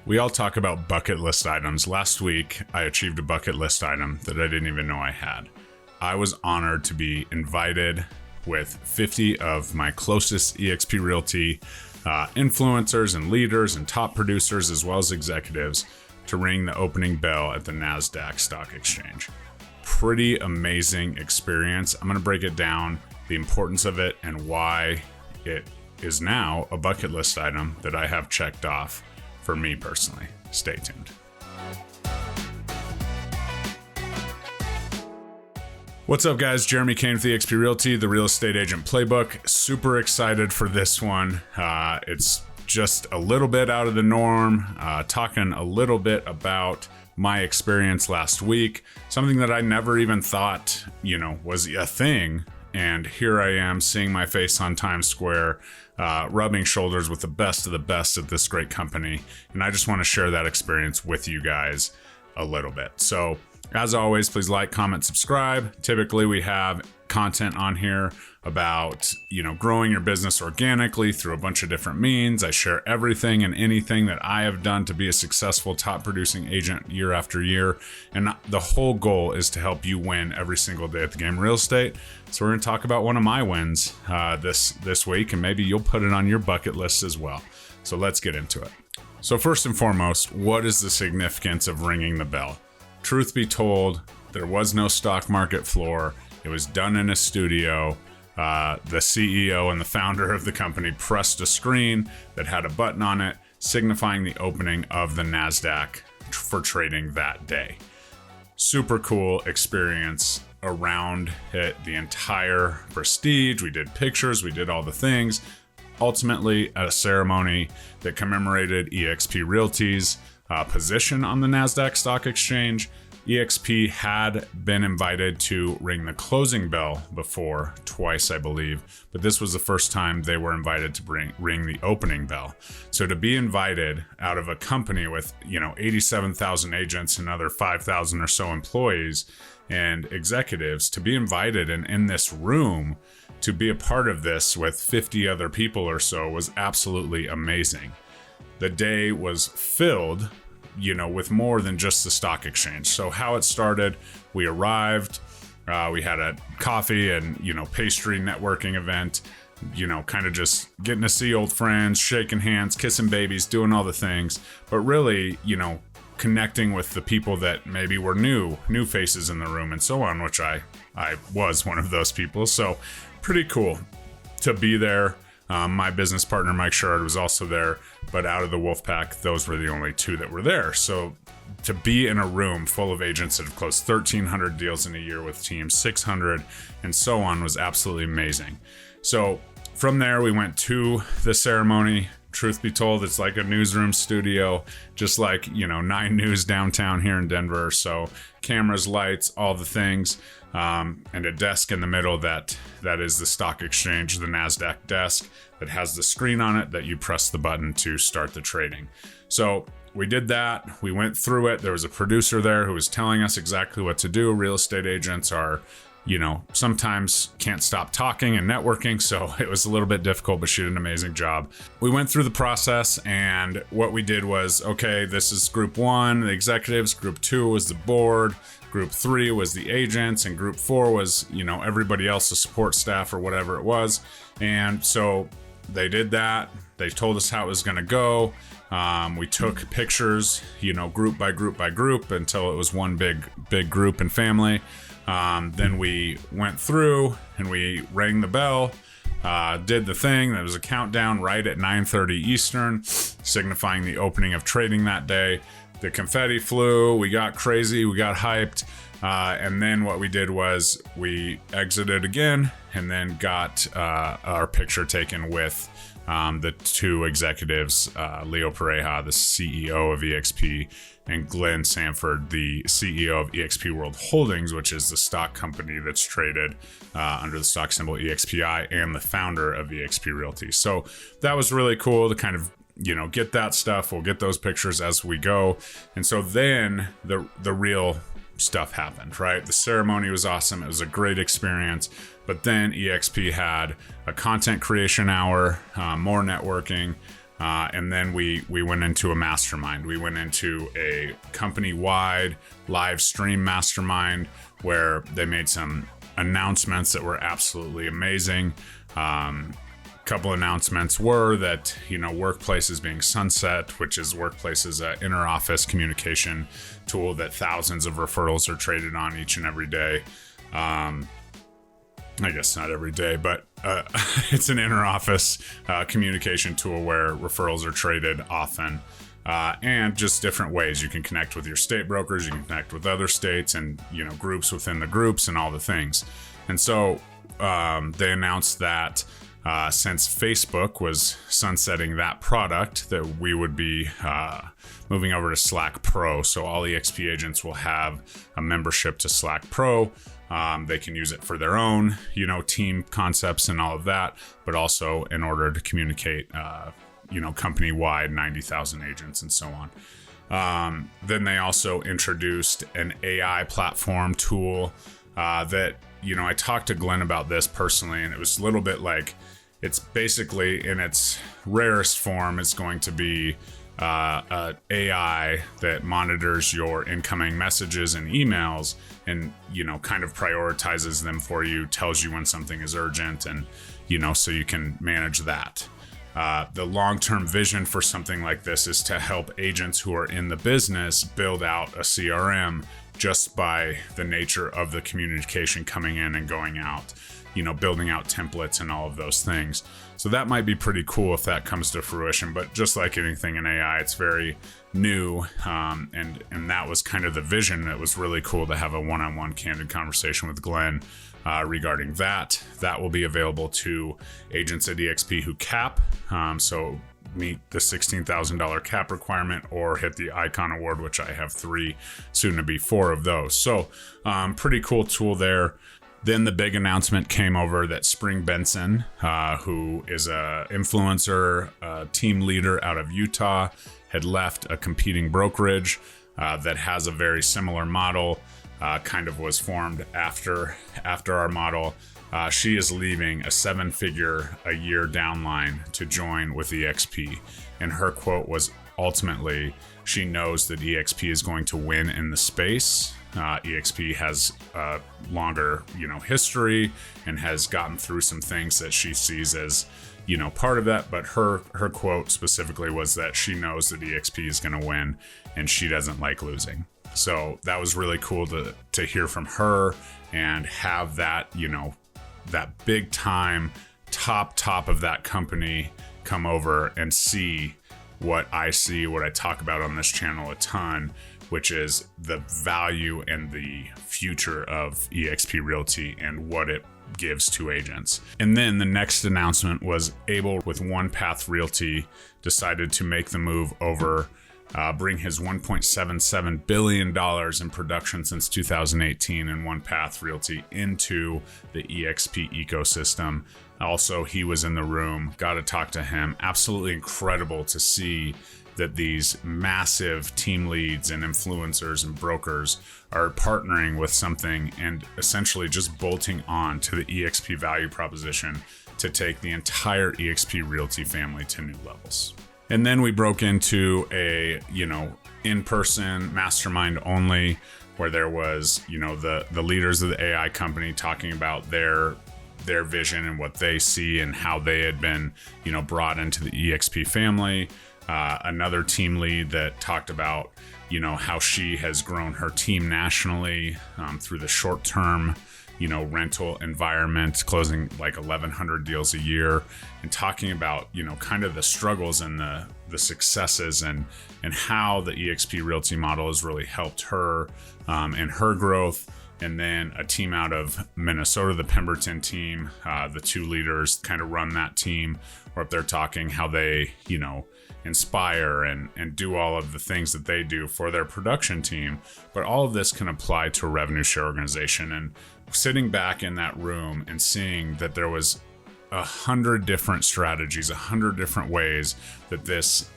We all talk about bucket list items. Last week, I achieved a bucket list item that I didn't even know I had. I was honored to be invited with 50 of my closest eXp Realty influencers and leaders and top producers, as well as executives, to ring the opening bell at the Nasdaq Stock Exchange. Pretty amazing experience. I'm going to break it down, the importance of it, and why it is now a bucket list item that I have checked off for me personally. Stay tuned. What's up, guys? Jeremy Kane with eXp Realty, the real estate agent playbook. Super excited for this one. It's just a little bit out of the norm, talking a little bit about my experience last week, something that I never even thought, was a thing. And here I am seeing my face on Times Square, rubbing shoulders with the best of the best at this great company. And I just want to share that experience with you guys a little bit. So as always, please like, comment, subscribe. Typically we have content on here about, growing your business organically through a bunch of different means. I share everything and anything that I have done to be a successful top producing agent year after year. And the whole goal is to help you win every single day at the game of real estate. So we're going to talk about one of my wins this week, and maybe you'll put it on your bucket list as well. So let's get into it. So first and foremost, what is the significance of ringing the bell? Truth be told, there was no stock market floor. It was done in a studio. The CEO and the founder of the company pressed a screen that had a button on it signifying the opening of the Nasdaq for trading that day. Super cool experience around it, the entire prestige. We did pictures, we did all the things. Ultimately, a ceremony that commemorated eXp Realty's position on the Nasdaq Stock Exchange. eXp had been invited to ring the closing bell before, twice I believe, but this was the first time they were invited to ring the opening bell. So to be invited out of a company with 87,000 agents and other 5,000 or so employees and executives, to be invited and in this room to be a part of this with 50 other people or so was absolutely amazing. The day was filled with more than just the stock exchange. So how it started, we arrived, we had a coffee and, pastry networking event, kind of just getting to see old friends, shaking hands, kissing babies, doing all the things, but really, connecting with the people that maybe were new faces in the room and so on, which I was one of those people. So pretty cool to be there. My business partner, Mike Sherrod, was also there, but out of the Wolfpack, those were the only two that were there. So to be in a room full of agents that have closed 1,300 deals in a year with teams, 600 and so on, was absolutely amazing. So from there, we went to the ceremony. Truth be told, it's like a newsroom studio, just like, 9 News downtown here in Denver. So cameras, lights, all the things. And a desk in the middle that is the stock exchange, the Nasdaq desk that has the screen on it that you press the button to start the trading. So we did that. We went through it. There was a producer there who was telling us exactly what to do. Real estate agents are, sometimes can't stop talking and networking. So it was a little bit difficult, but she did an amazing job. We went through the process, and what we did was, okay, this is group 1, the executives. Group 2 was the board. Group 3 was the agents, and group 4 was, everybody else, the support staff or whatever it was. And so they did that. They told us how it was going to go. We took pictures, group by group by group until it was one big group and family. Then we went through and we rang the bell, did the thing. There was a countdown right at 9:30 Eastern, signifying the opening of trading that day. The confetti flew, we got crazy, we got hyped, and then what we did was we exited again and then got our picture taken with the 2 executives, Leo Pareja, the CEO of eXp, and Glenn Sanford, the CEO of eXp World Holdings, which is the stock company that's traded under the stock symbol EXPI, and the founder of eXp Realty. So that was really cool to kind of get that stuff. We'll get those pictures as we go. And so then the real stuff happened, right? The ceremony was awesome. It was a great experience. But then eXp had a content creation hour, more networking, And then we went into a mastermind. We went into a company-wide live stream mastermind where they made some announcements that were absolutely amazing. Couple announcements were that, Workplace is being sunset, which is Workplace is an inter-office communication tool that thousands of referrals are traded on each and every day. I guess not every day, but it's an inter-office communication tool where referrals are traded often, and just different ways. You can connect with your state brokers, you can connect with other states, and groups within the groups and all the things. And so they announced that since Facebook was sunsetting that product, that we would be moving over to Slack Pro. So all eXp agents will have a membership to Slack Pro. They can use it for their own, team concepts and all of that, but also in order to communicate, company-wide, 90,000 agents and so on. Then they also introduced an AI platform tool that, I talked to Glenn about this personally, and it was a little bit like, it's basically in its rarest form, it's going to be a AI that monitors your incoming messages and emails and, kind of prioritizes them for you, tells you when something is urgent, and, so you can manage that. The long-term vision for something like this is to help agents who are in the business build out a CRM just by the nature of the communication coming in and going out, building out templates and all of those things. So that might be pretty cool if that comes to fruition, but just like anything in AI, it's very new. And that was kind of the vision. It was really cool to have a one-on-one candid conversation with Glenn regarding that. That will be available to agents at eXp who cap. So meet the $16,000 cap requirement or hit the Icon Award, which I have 3, soon to be 4 of those. So pretty cool tool there. Then the big announcement came over that Spring Bengtzen, who is a influencer, team leader out of Utah, had left a competing brokerage that has a very similar model, kind of was formed after our model. She is leaving a 7-figure a year downline to join with eXp. And her quote was, ultimately, she knows that eXp is going to win in the space. eXp has a longer, history and has gotten through some things that she sees as, part of that. But her quote specifically was that she knows that eXp is going to win and she doesn't like losing. So that was really cool to hear from her and have that, that big time top of that company come over and see what I see, what I talk about on this channel a ton, which is the value and the future of eXp Realty and what it gives to agents. And then the next announcement was Abel with One Path Realty decided to make the move over, bring his $1.77 billion in production since 2018 in One Path Realty into the eXp ecosystem. Also, he was in the room, got to talk to him. Absolutely incredible to see that these massive team leads and influencers and brokers are partnering with something and essentially just bolting on to the eXp value proposition to take the entire eXp Realty family to new levels. And then we broke into a, in-person mastermind only, where there was, the leaders of the AI company talking about their vision and what they see and how they had been, brought into the eXp family. Another team lead that talked about, how she has grown her team nationally through the short-term, rental environment, closing like 1,100 deals a year, and talking about, kind of the struggles and the successes and how the eXp Realty model has really helped her in her growth. And then a team out of Minnesota, the Pemberton team, the 2 leaders kind of run that team, where they're talking how they, inspire and do all of the things that they do for their production team. But all of this can apply to a revenue share organization. And sitting back in that room and seeing that there was 100 different strategies, 100 different ways that this,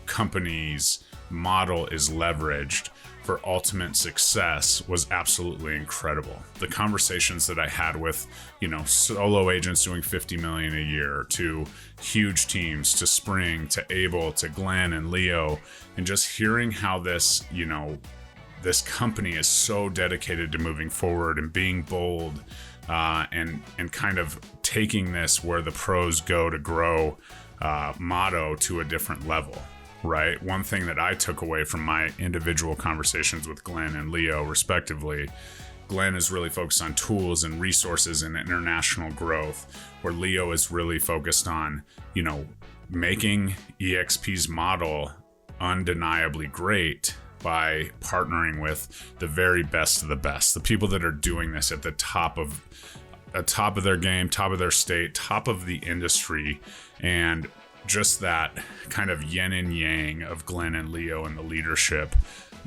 company's model is leveraged for ultimate success was absolutely incredible. The conversations that I had with, solo agents doing 50 million a year, to huge teams, to Spring, to Abel, to Glenn and Leo, and just hearing how this, this company is so dedicated to moving forward and being bold, and kind of taking this where the pros go to grow motto to a different level. Right. One thing that I took away from my individual conversations with Glenn and Leo, respectively, Glenn is really focused on tools and resources and international growth, where Leo is really focused on, making eXp's model undeniably great by partnering with the very best of the best, the people that are doing this at the top of their game, top of their state, top of the industry. And just that kind of yin and yang of Glenn and Leo and the leadership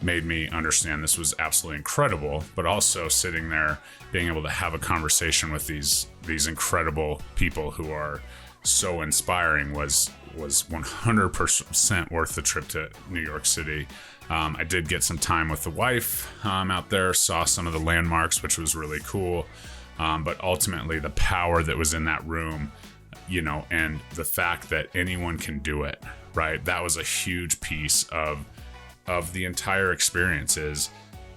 made me understand this was absolutely incredible, but also sitting there being able to have a conversation with these incredible people who are so inspiring was 100% worth the trip to New York City. I did get some time with the wife out there, saw some of the landmarks, which was really cool. But ultimately the power that was in that room, and the fact that anyone can do it, right? That was a huge piece of the entire experience. Is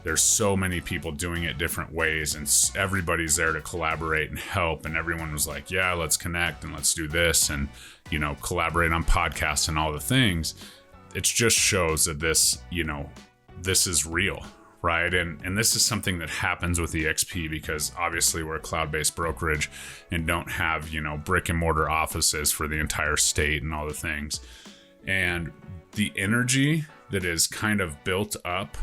there's so many people doing it different ways, and everybody's there to collaborate and help. And everyone was like, yeah, let's connect and let's do this and, collaborate on podcasts and all the things. It just shows that this, this is real. Right. And this is something that happens with eXp because obviously we're a cloud-based brokerage and don't have, brick and mortar offices for the entire state and all the things. And the energy that is kind of built up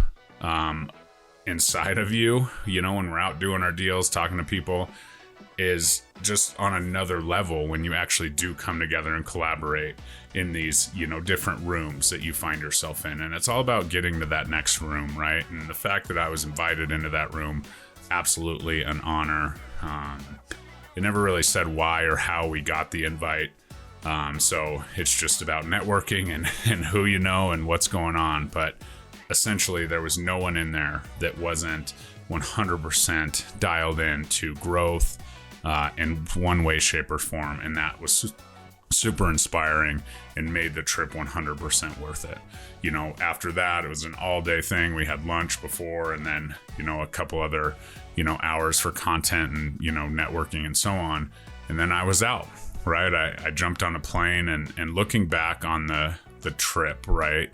inside of you, when we're out doing our deals, talking to people, is just on another level when you actually do come together and collaborate in these, different rooms that you find yourself in. And it's all about getting to that next room, right? And the fact that I was invited into that room, absolutely an honor. It never really said why or how we got the invite. So it's just about networking and who you know and what's going on. But essentially there was no one in there that wasn't 100% dialed in to growth, in one way, shape, or form. And that was super inspiring and made the trip 100% worth it. After that, it was an all-day thing. We had lunch before and then, a couple other, hours for content and, networking and so on. And then I was out, right? I jumped on a plane and looking back on the trip, right?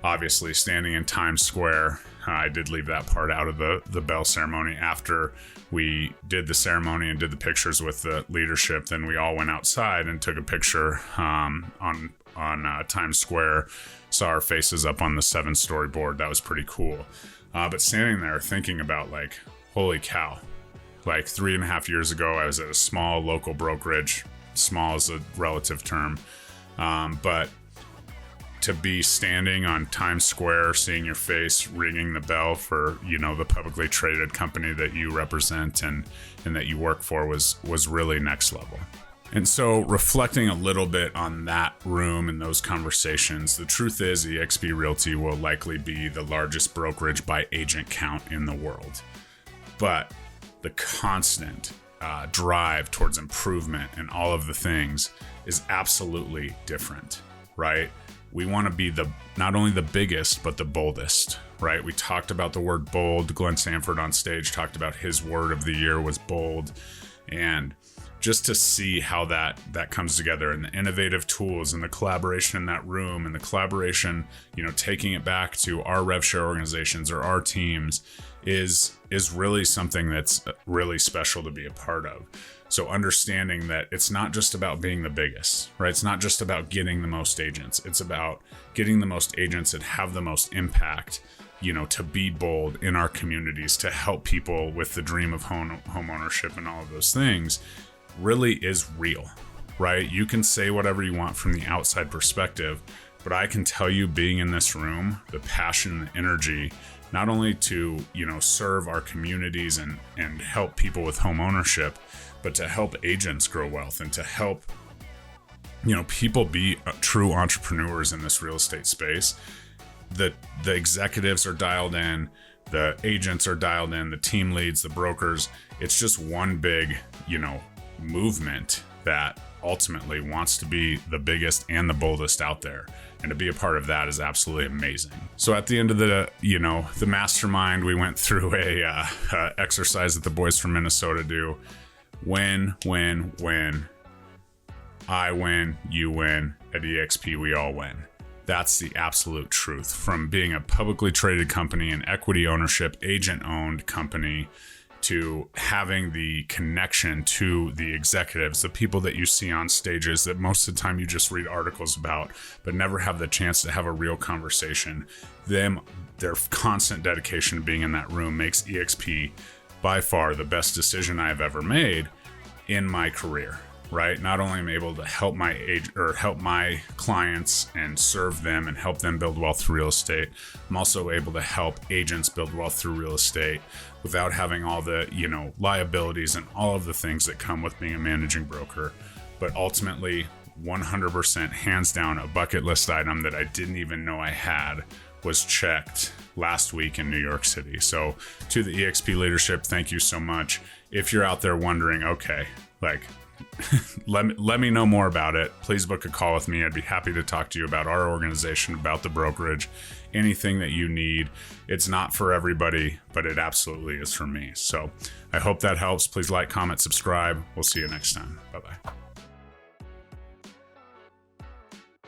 Obviously, standing in Times Square, I did leave that part out of the bell ceremony. After we did the ceremony and did the pictures with the leadership, then we all went outside and took a picture on Times Square, saw our faces up on the 7-story board. That was pretty cool. But standing there thinking about like, holy cow, like 3.5 years ago, I was at a small local brokerage. Small is a relative term. But to be standing on Times Square, seeing your face, ringing the bell for, the publicly traded company that you represent and that you work for was really next level. And so reflecting a little bit on that room and those conversations, the truth is eXp Realty will likely be the largest brokerage by agent count in the world. But the constant drive towards improvement and all of the things is absolutely different, right? We want to be not only the biggest, but the boldest, right? We talked about the word bold. Glenn Sanford on stage talked about his word of the year was bold. And just to see how that comes together and the innovative tools and the collaboration in that room and the collaboration, taking it back to our rev share organizations or our teams is really something that's really special to be a part of. So understanding that it's not just about being the biggest, right? It's not just about getting the most agents. It's about getting the most agents that have the most impact, to be bold in our communities, to help people with the dream of home ownership and all of those things really is real, right? You can say whatever you want from the outside perspective, but I can tell you being in this room, the passion, the energy, not only to, serve our communities and help people with home ownership, but to help agents grow wealth and to help, people be true entrepreneurs in this real estate space. The executives are dialed in, the agents are dialed in, the team leads, the brokers. It's just one big, movement that ultimately wants to be the biggest and the boldest out there. And to be a part of that is absolutely amazing. So at the end of the mastermind, we went through a exercise that the boys from Minnesota do. Win, win, win. I win, you win. At eXp, we all win. That's the absolute truth. From being a publicly traded company, an equity ownership, agent-owned company, to having the connection to the executives, the people that you see on stages that most of the time you just read articles about, but never have the chance to have a real conversation. Their constant dedication to being in that room makes eXp by far the best decision I've ever made in my career, right? Not only am I able to help my clients and serve them and help them build wealth through real estate, I'm also able to help agents build wealth through real estate without having all the, liabilities and all of the things that come with being a managing broker. But ultimately, 100% hands down, a bucket list item that I didn't even know I had was checked last week in New York City. So to the eXp leadership, thank you so much. If you're out there wondering, okay, let me know more about it, please book a call with me. I'd be happy to talk to you about our organization, about the brokerage, anything that you need. It's not for everybody, but it absolutely is for me. So I hope that helps. Please like, comment, subscribe. We'll see you next time. Bye-bye.